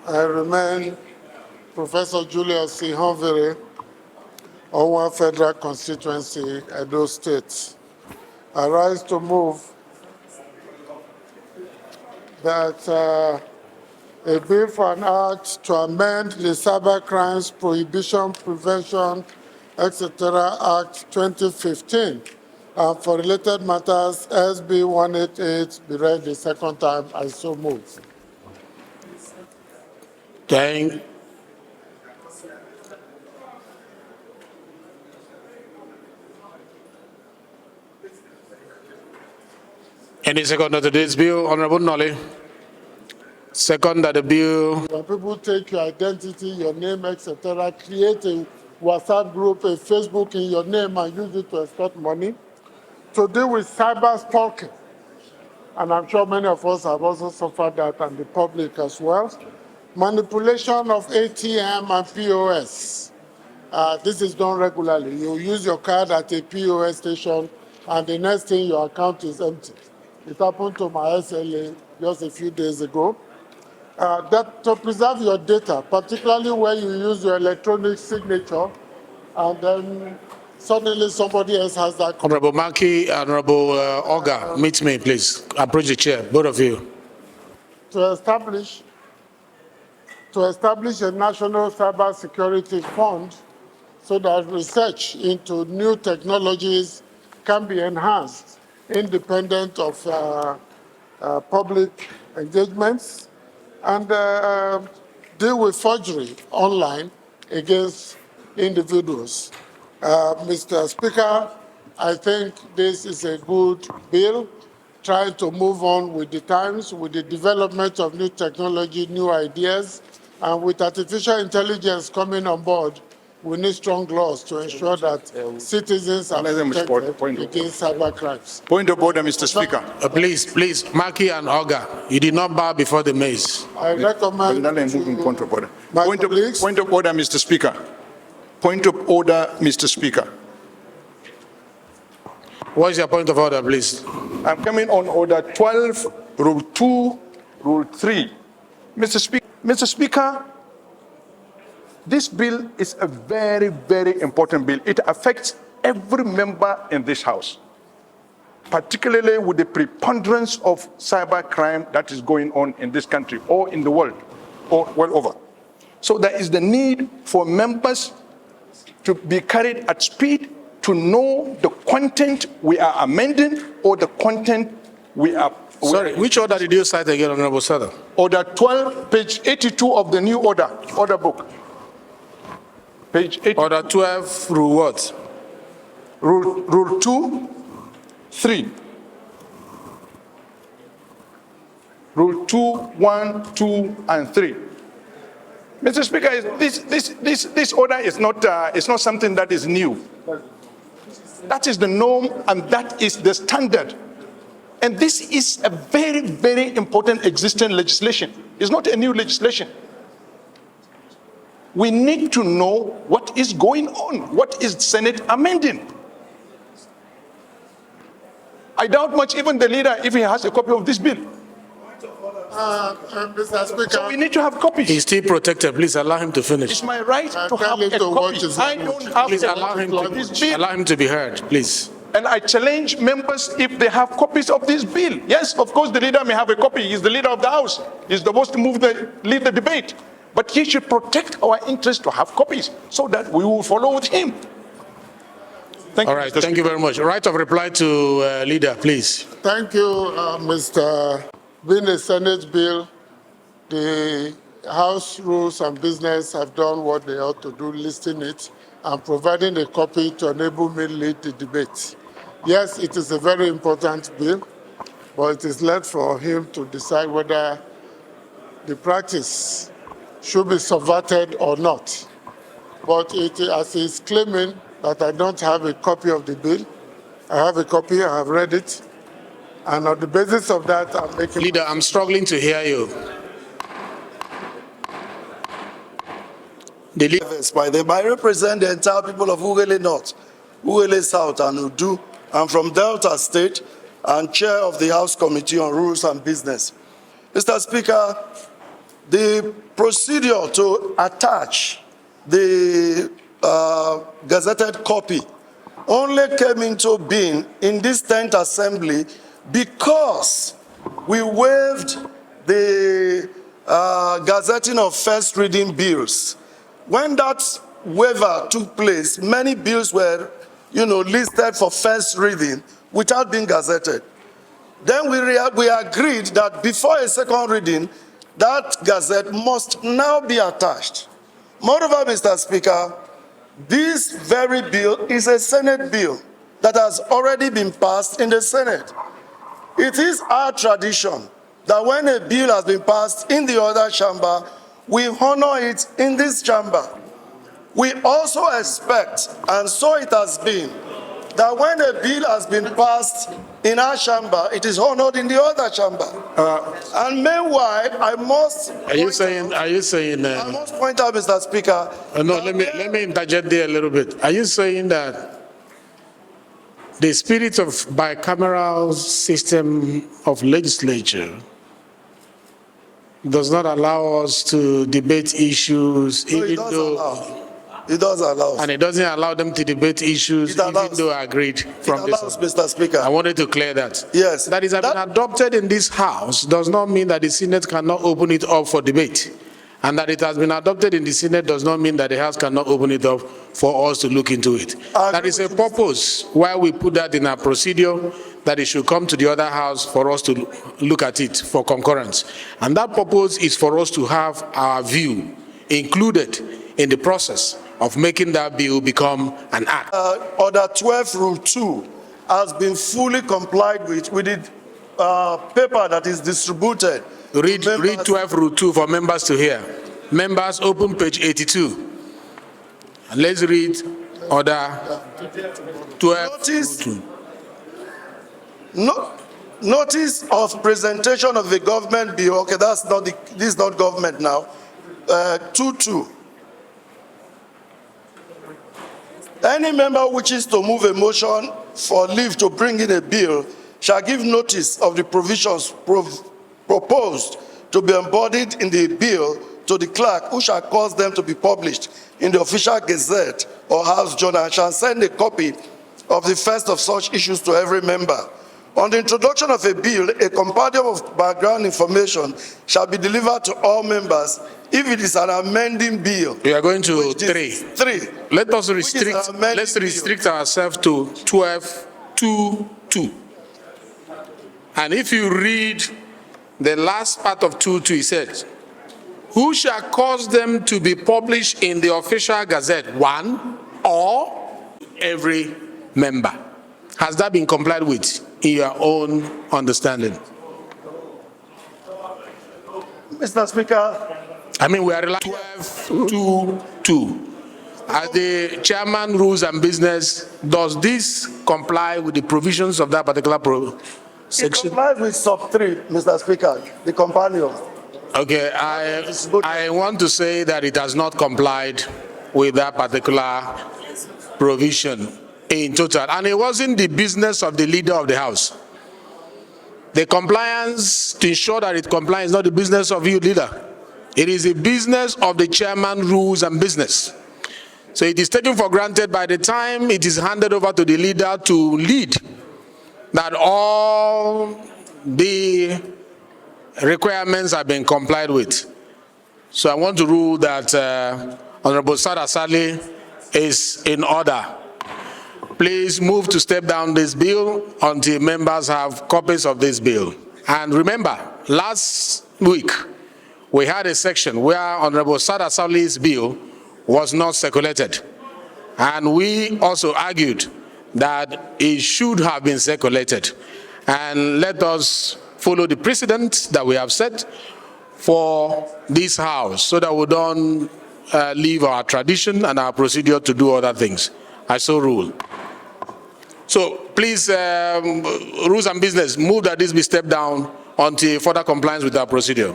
I remain Professor Julius C. Honvere, Owa Federal Constituency, Edo State. I rise to move that a bill for an act to amend the Cyber Crimes Prohibition, Prevention, etc. Act 2015 and for related matters, SB 188, be read the second time. I so move. Thank Any second to this bill, Honorable Nolly? Second that the bill. When people take your identity, your name, etc., create a WhatsApp group, a Facebook in your name and use it to extort money, to deal with cyber stalking. And I'm sure many of us have also suffered that, and the public as well. Manipulation of ATM and POS. This is done regularly. You use your card at a POS station, and the next thing, your account is empty. It happened to my SLA just a few days ago. That to preserve your data, particularly when you use your electronic signature, and then suddenly somebody else has that. Honorable Maki, Honorable Oga, meet me, please. Approach the chair, both of you. To establish a national cybersecurity fund so that research into new technologies can be enhanced independent of public engagements, and deal with forgery online against individuals. Mr. Speaker, I think this is a good bill, trying to move on with the times, with the development of new technology, new ideas, and with artificial intelligence coming on board, we need strong laws to ensure that citizens are protected against cyber crimes. Point of order, Mr. Speaker. Please, Maki and Oga, you did not bow before the maze. I recommend Point of order. my Point colleagues. of order, Mr. Speaker. Point of order, Mr. Speaker. What is your point of order, please? I'm coming on order 12, rule 2, rule 3. Mr. Speaker, this bill is a very, very important bill. It affects every member in this House, particularly with the preponderance of cyber crime that is going on in this country or in the world or well over. So there is the need for members to be carried at speed to know the content we are amending or the content we are... Sorry, which order did you cite again, Honorable Sada? Order 12, page 82 of the new order book. Page 80. Order 12, rule what? Rule 2, 3. Rule 2, 1, 2, and 3. Mr. Speaker, this order is not something that is new. That is the norm and that is the standard. And this is a very, very important existing legislation. It's not a new legislation. We need to know what is going on. What is Senate amending? I doubt much even the leader if he has a copy of this bill. Mr. Speaker, So we need to have copies. He's still protected. Please allow him to finish. It's my right to have him a to watch copy. his I language. don't have Please a allow him copy of this bill. allow him to be heard, please. And I challenge members if they have copies of this bill. Yes, of course, the leader may have a copy. He's the leader of the House. He's supposed to lead the debate. But he should protect our interest to have copies so that we will follow with him. Thank you. All right, thank you very much. Right of reply to leader, please. thank you, Mr. Being a Senate bill, the House Rules and Business have done what they ought to do, listing it and providing a copy to enable me to lead the debate. Yes, it is a very important bill, but it is left for him to decide whether the practice should be subverted or not. But as he's claiming that I don't have a copy of the bill, I have a copy, I have read it, and on the basis of that, I'm making... Leader, I'm struggling to hear you. I represent the entire people of Ughelli North, Ughelli South, and Udu. I'm from Delta State and chair of the House Committee on Rules and Business. Mr. Speaker, the procedure to attach the gazetted copy only came into being in this 10th assembly because we waived the gazetting of first reading bills. When that waiver took place, many bills were, listed for first reading without being gazetted. Then we agreed that before a second reading, that gazette must now be attached. Moreover, Mr. Speaker, this very bill is a Senate bill that has already been passed in the Senate. It is our tradition that when a bill has been passed in the other chamber, we honor it in this chamber. We also expect, and so it has been, that when a bill has been passed in our chamber, it is honored in the other chamber. And meanwhile, I must Are you saying? I must point out, Mr. Speaker. No, let me interject there a little bit. Are you saying that the spirit of bicameral system of legislature does not allow us to debate issues, No, even though, it does allow. and it doesn't allow them to debate issues, even though I agreed from It allows, this? Mr. Speaker. I wanted to clear that. Yes. That is, have been adopted in this House does not mean that the Senate cannot open it up for debate. And that it has been adopted in the Senate does not mean that the House cannot open it up for us to look into it. That is a purpose why we put that in our procedure, that it should come to the other House for us to look at it for concurrence. And that purpose is for us to have our view included in the process of making that bill become an act. Order 12 Rule 2 has been fully complied with the paper that is distributed. Read 12 Rule 2 for members to hear. Members, open page 82. And let's read Order 12 Rule 2. Notice of presentation of the government bill. Okay, this is not government now. 2.2. Any member wishes to move a motion for leave to bring in a bill shall give notice of the provisions proposed to be embodied in the bill to the clerk, who shall cause them to be published in the official gazette or house journal, and shall send a copy of the first of such issues to every member. On the introduction of a bill, a compendium of background information shall be delivered to all members if it is an amending bill. We are going to 3. 3. Let us restrict ourselves to 12.2.2. And if you read the last part of 2.2, it says, who shall cause them to be published in the official gazette, one or every member? Has that been complied with in your own understanding? Mr. Speaker, I mean, we are relying 12.2.2. As the chairman rules and business, does this comply with the provisions of that particular section? it complies with sub 3, Mr. Speaker, the companion. Okay, I want to say that it has not complied with that particular provision in total. And it wasn't the business of the leader of the House. The compliance, to ensure that it complies, is not the business of you, leader. It is the business of the chairman rules and business. So it is taken for granted by the time it is handed over to the leader to lead, that all the requirements have been complied with. So I want to rule that Honorable Sada Sali is in order. Please move to step down this bill until members have copies of this bill. And remember, last week we had a section where Honorable Sada Sali's bill was not circulated. And we also argued that it should have been circulated. And let us follow the precedent that we have set for this House so that we don't leave our tradition and our procedure to do other things. I so rule. So please, rules and business, move that this be stepped down until further compliance with our procedure.